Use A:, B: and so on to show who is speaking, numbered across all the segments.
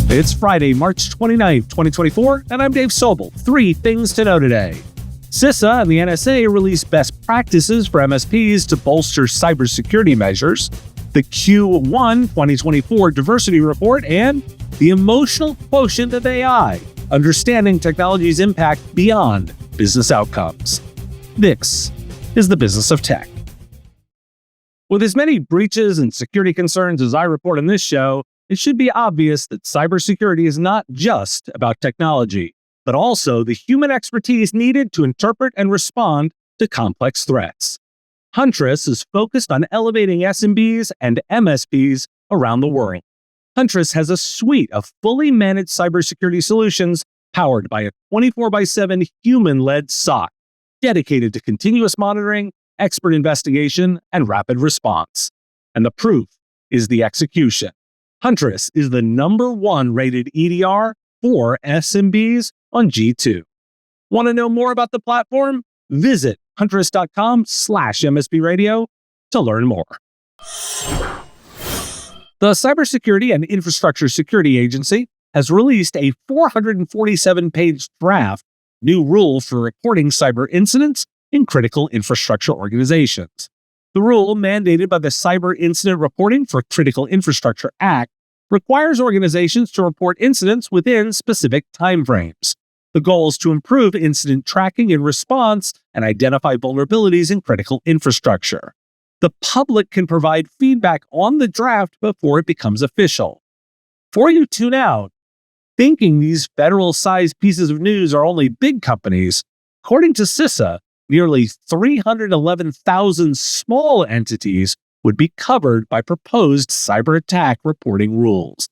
A: It's Friday, March 29th, 2024, and I'm Dave Sobel. 3 things to know today. CISA and the NSA released best practices for MSPs to bolster cybersecurity measures, the Q1 2024 diversity report, and the emotional quotient of AI, understanding technology's impact beyond business outcomes. This is the business of tech. With as many breaches and security concerns as I report on this show, it should be obvious that cybersecurity is not just about technology, but also the human expertise needed to interpret and respond to complex threats. Huntress is focused on elevating SMBs and MSPs around the world. Huntress has a suite of fully managed cybersecurity solutions powered by a 24/7 human-led SOC, dedicated to continuous monitoring, expert investigation, and rapid response. And the proof is the execution. Huntress is the #1 rated EDR for SMBs on G2. Want to know more about the platform? Visit huntress.com/MSP radio to learn more. The Cybersecurity and Infrastructure Security Agency has released a 447-page draft new rule for reporting cyber incidents in critical infrastructure organizations. The rule, mandated by the Cyber Incident Reporting for Critical Infrastructure Act, requires organizations to report incidents within specific timeframes. The goal is to improve incident tracking and response and identify vulnerabilities in critical infrastructure. The public can provide feedback on the draft before it becomes official. Before you tune out, thinking these federal-sized pieces of news are only big companies, according to CISA, nearly 311,000 small entities would be covered by proposed cyber attack reporting rules.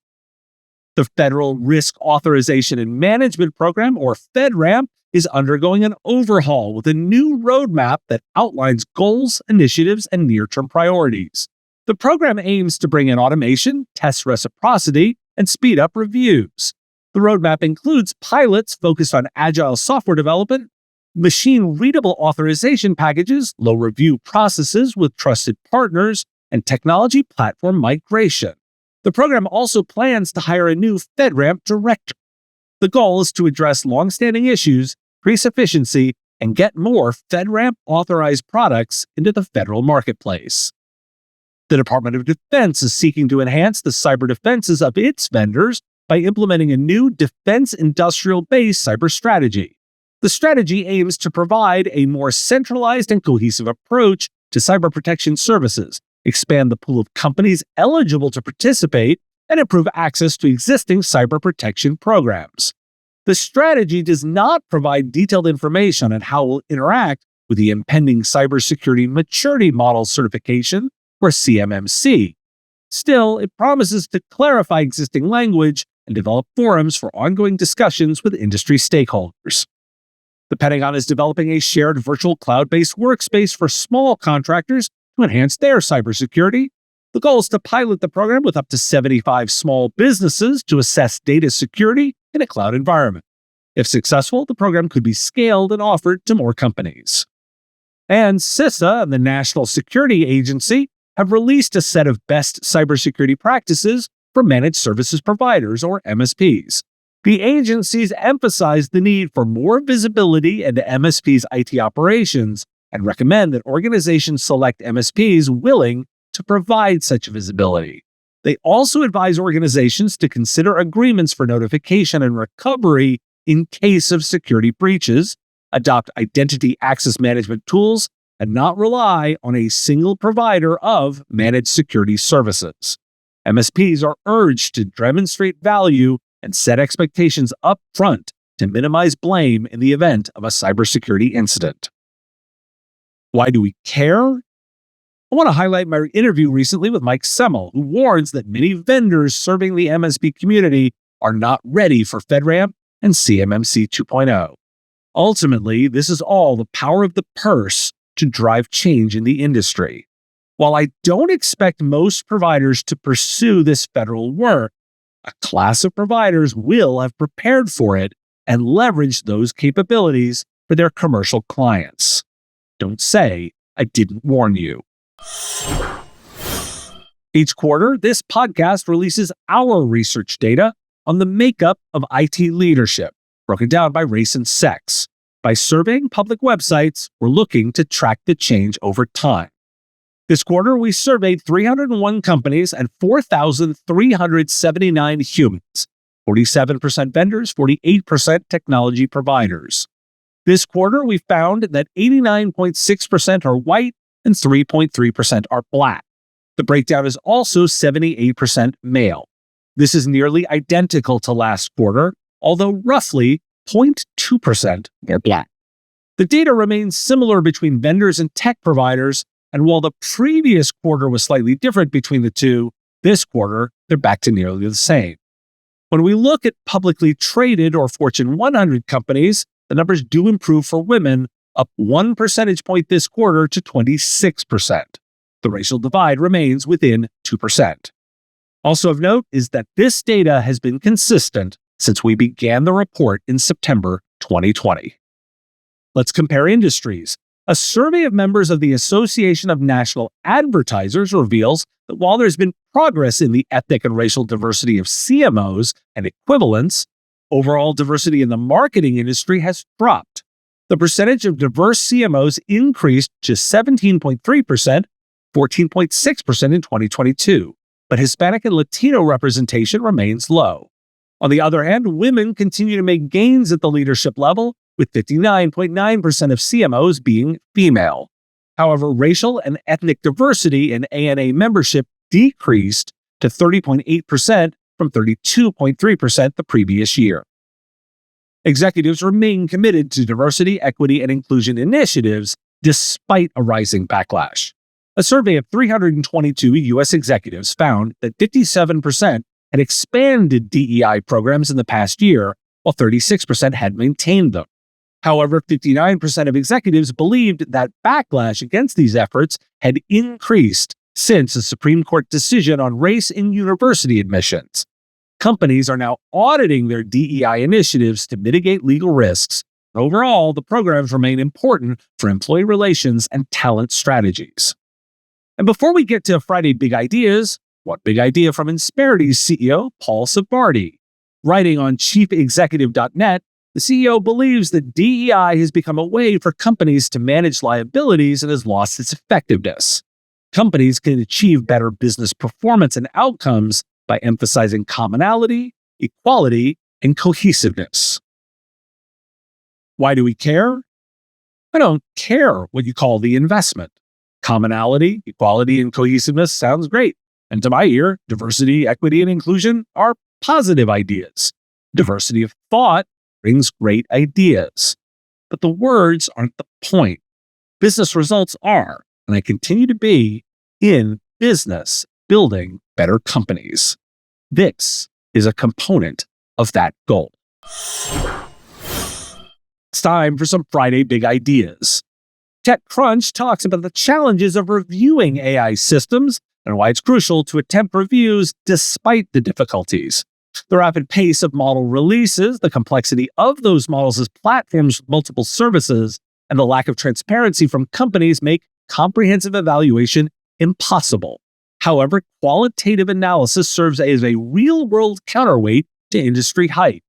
A: The Federal Risk Authorization and Management Program, or FedRAMP, is undergoing an overhaul with a new roadmap that outlines goals, initiatives, and near-term priorities. The program aims to bring in automation, test reciprocity, and speed up reviews. The roadmap includes pilots focused on agile software development, machine-readable authorization packages, low review processes with trusted partners, and technology platform migration. The program also plans to hire a new FedRAMP director. The goal is to address longstanding issues, increase efficiency, and get more FedRAMP-authorized products into the federal marketplace. The Department of Defense is seeking to enhance the cyber defenses of its vendors by implementing a new defense industrial-based cyber strategy. The strategy aims to provide a more centralized and cohesive approach to cyber protection services, expand the pool of companies eligible to participate, and improve access to existing cyber protection programs. The strategy does not provide detailed information on how it will interact with the impending Cybersecurity Maturity Model Certification, or CMMC. Still, it promises to clarify existing language and develop forums for ongoing discussions with industry stakeholders. The Pentagon is developing a shared virtual cloud-based workspace for small contractors to enhance their cybersecurity. The goal is to pilot the program with up to 75 small businesses to assess data security in a cloud environment. If successful, the program could be scaled and offered to more companies. And CISA and the National Security Agency have released a set of best cybersecurity practices for managed services providers, or MSPs. The agencies emphasize the need for more visibility into MSPs' IT operations and recommend that organizations select MSPs willing to provide such visibility. They also advise organizations to consider agreements for notification and recovery in case of security breaches, adopt identity access management tools, and not rely on a single provider of managed security services. MSPs are urged to demonstrate value and set expectations up front to minimize blame in the event of a cybersecurity incident. Why do we care? I want to highlight my interview recently with Mike Semmel, who warns that many vendors serving the MSP community are not ready for FedRAMP and CMMC 2.0. Ultimately, this is all the power of the purse to drive change in the industry. While I don't expect most providers to pursue this federal work, a class of providers will have prepared for it and leveraged those capabilities for their commercial clients. Don't say I didn't warn you. Each quarter, this podcast releases our research data on the makeup of IT leadership, broken down by race and sex. By surveying public websites, we're looking to track the change over time. This quarter, we surveyed 301 companies and 4,379 humans, 47% vendors, 48% technology providers. This quarter, we found that 89.6% are white and 3.3% are Black. The breakdown is also 78% male. This is nearly identical to last quarter, although roughly 0.2% are Black. The data remains similar between vendors and tech providers, and while the previous quarter was slightly different between the two, this quarter, they're back to nearly the same. When we look at publicly traded or Fortune 100 companies, the numbers do improve for women, up 1 percentage point this quarter to 26%. The racial divide remains within 2%. Also of note is that this data has been consistent since we began the report in September 2020. Let's compare industries. A survey of members of the Association of National Advertisers reveals that while there's been progress in the ethnic and racial diversity of CMOs and equivalents, overall diversity in the marketing industry has dropped. The percentage of diverse CMOs increased to 17.3%, 14.6% in 2022, but Hispanic and Latino representation remains low. On the other hand, women continue to make gains at the leadership level, with 59.9% of CMOs being female. However, racial and ethnic diversity in ANA membership decreased to 30.8% from 32.3% the previous year. Executives remain committed to diversity, equity, and inclusion initiatives despite a rising backlash. A survey of 322 U.S. executives found that 57% had expanded DEI programs in the past year, while 36% had maintained them. However, 59% of executives believed that backlash against these efforts had increased since a Supreme Court decision on race in university admissions. Companies are now auditing their DEI initiatives to mitigate legal risks. Overall, the programs remain important for employee relations and talent strategies. And before we get to Friday Big Ideas, one big idea from Insperity's CEO, Paul Sabardi. Writing on chiefexecutive.net, the CEO believes that DEI has become a way for companies to manage liabilities and has lost its effectiveness. Companies can achieve better business performance and outcomes by emphasizing commonality, equality, and cohesiveness. Why do we care? I don't care what you call the investment. Commonality, equality, and cohesiveness sounds great. And to my ear, diversity, equity, and inclusion are positive ideas. Diversity of thought brings great ideas. But the words aren't the point. Business results are, and I continue to be, in business building better companies. This is a component of that goal. It's time for some Friday Big Ideas. TechCrunch talks about the challenges of reviewing AI systems and why it's crucial to attempt reviews despite the difficulties. The rapid pace of model releases, the complexity of those models as platforms with multiple services, and the lack of transparency from companies make comprehensive evaluation impossible. However, qualitative analysis serves as a real-world counterweight to industry hype.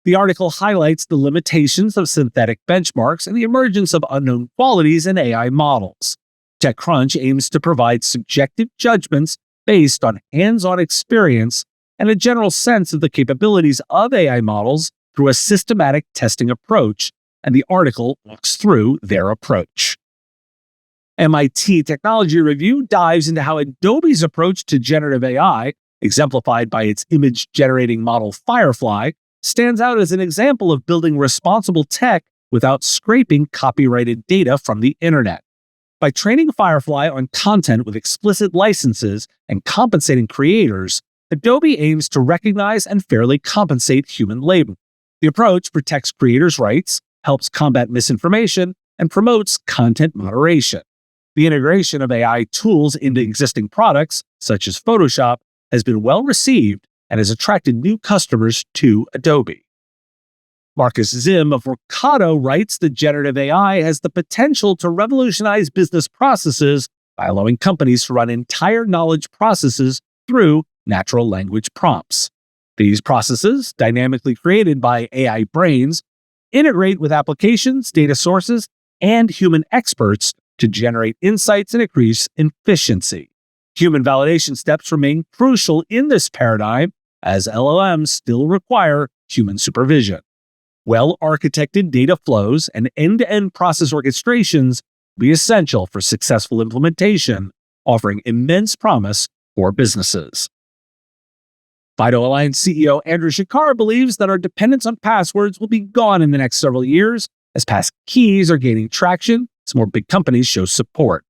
A: The article highlights the limitations of synthetic benchmarks and the emergence of unknown qualities in AI models. TechCrunch aims to provide subjective judgments based on hands-on experience and a general sense of the capabilities of AI models through a systematic testing approach, and the article walks through their approach. MIT Technology Review dives into how Adobe's approach to generative AI, exemplified by its image-generating model Firefly, stands out as an example of building responsible tech without scraping copyrighted data from the internet. By training Firefly on content with explicit licenses and compensating creators, Adobe aims to recognize and fairly compensate human labor. The approach protects creators' rights, helps combat misinformation, and promotes content moderation. The integration of AI tools into existing products, such as Photoshop, has been well received and has attracted new customers to Adobe. Marcus Zim of Workato writes that generative AI has the potential to revolutionize business processes by allowing companies to run entire knowledge processes through natural language prompts. These processes, dynamically created by AI brains, integrate with applications, data sources, and human experts to generate insights and increase efficiency. Human validation steps remain crucial in this paradigm, as LLMs still require human supervision. Well-architected data flows and end-to-end process orchestrations will be essential for successful implementation, offering immense promise for businesses. FIDO Alliance CEO Andrew Shakar believes that our dependence on passwords will be gone in the next several years as passkeys are gaining traction as more big companies show support.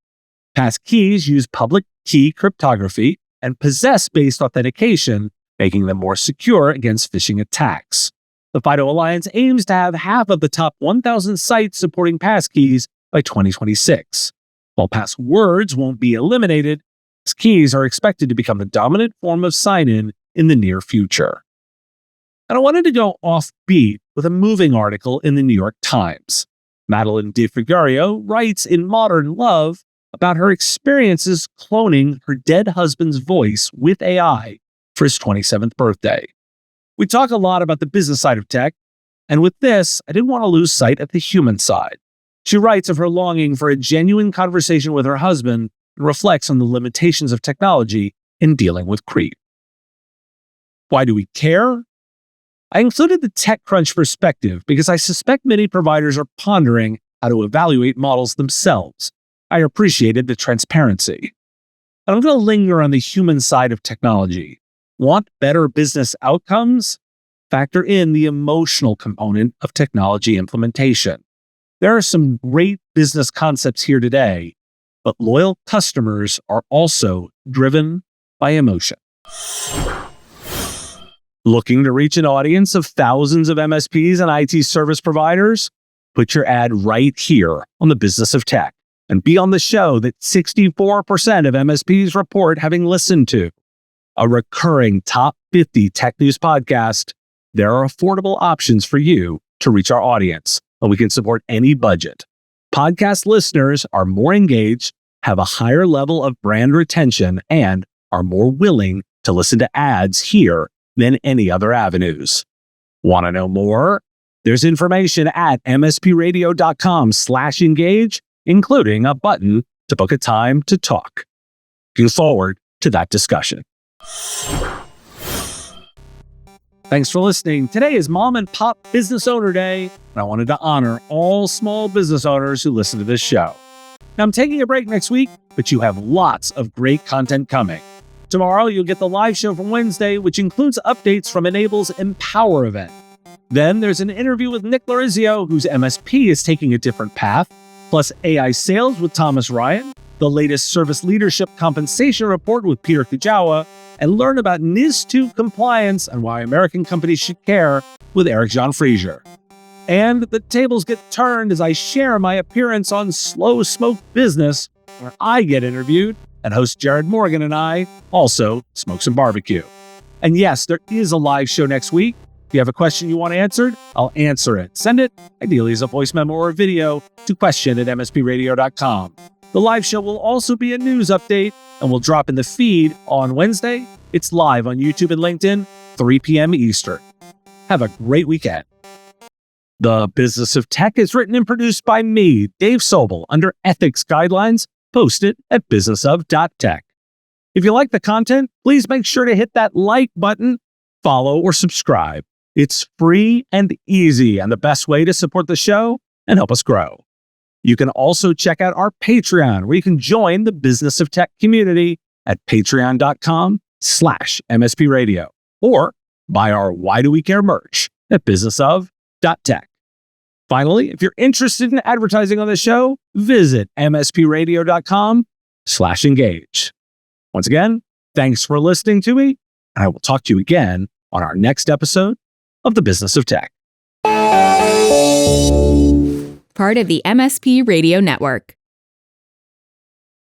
A: Passkeys use public key cryptography and possess-based authentication, making them more secure against phishing attacks. The FIDO Alliance aims to have half of the top 1,000 sites supporting passkeys by 2026. While passwords won't be eliminated, passkeys are expected to become the dominant form of sign-in in the near future. And I wanted to go offbeat with a moving article in the New York Times. Madeline DeFigurio writes in Modern Love about her experiences cloning her dead husband's voice with AI for his 27th birthday. We talk a lot about the business side of tech, and with this, I didn't want to lose sight of the human side. She writes of her longing for a genuine conversation with her husband and reflects on the limitations of technology in dealing with creep. Why do we care? I included the TechCrunch perspective because I suspect many providers are pondering how to evaluate models themselves. I appreciated the transparency. And I'm going to linger on the human side of technology. Want better business outcomes? Factor in the emotional component of technology implementation. There are some great business concepts here today, but loyal customers are also driven by emotion. Looking to reach an audience of thousands of MSPs and IT service providers? Put your ad right here on the Business of Tech and be on the show that 64% of MSPs report having listened to. A recurring top 50 tech news podcast, there are affordable options for you to reach our audience, and we can support any budget. Podcast listeners are more engaged, have a higher level of brand retention, and are more willing to listen to ads here than any other avenues. Want to know more? There's information at mspradio.com/engage, including a button to book a time to talk. Looking forward to that discussion. Thanks for listening. Today is Mom and Pop Business Owner Day, and I wanted to honor all small business owners who listen to this show. Now, I'm taking a break next week, but you have lots of great content coming. Tomorrow, you'll get the live show from Wednesday, which includes updates from Enable's Empower event. Then there's an interview with Nick Lorizio, whose MSP is taking a different path, plus AI sales with Thomas Ryan, the latest service leadership compensation report with Peter Kujawa, and learn about NIS2 compliance and why American companies should care with Eric Jean Frazier. And the tables get turned as I share my appearance on Slow Smoke Business, where I get interviewed, and host Jared Morgan and I also smoke some barbecue. And yes, there is a live show next week. If you have a question you want answered, I'll answer it. Send it, ideally as a voice memo or a video, to question@mspradio.com. The live show will also be a news update and will drop in the feed on Wednesday. It's live on YouTube and LinkedIn, 3 p.m. Eastern. Have a great weekend. The Business of Tech is written and produced by me, Dave Sobel, under ethics guidelines posted at businessof.tech. If you like the content, please make sure to hit that like button, follow, or subscribe. It's free and easy and the best way to support the show and help us grow. You can also check out our Patreon, where you can join the Business of Tech community at patreon.com/MSPradio, or buy our Why Do We Care merch at businessof.tech. Finally, if you're interested in advertising on the show, visit mspradio.com/engage. Once again, thanks for listening to me, and I will talk to you again on our next episode of The Business of Tech.
B: Part of the MSP Radio Network.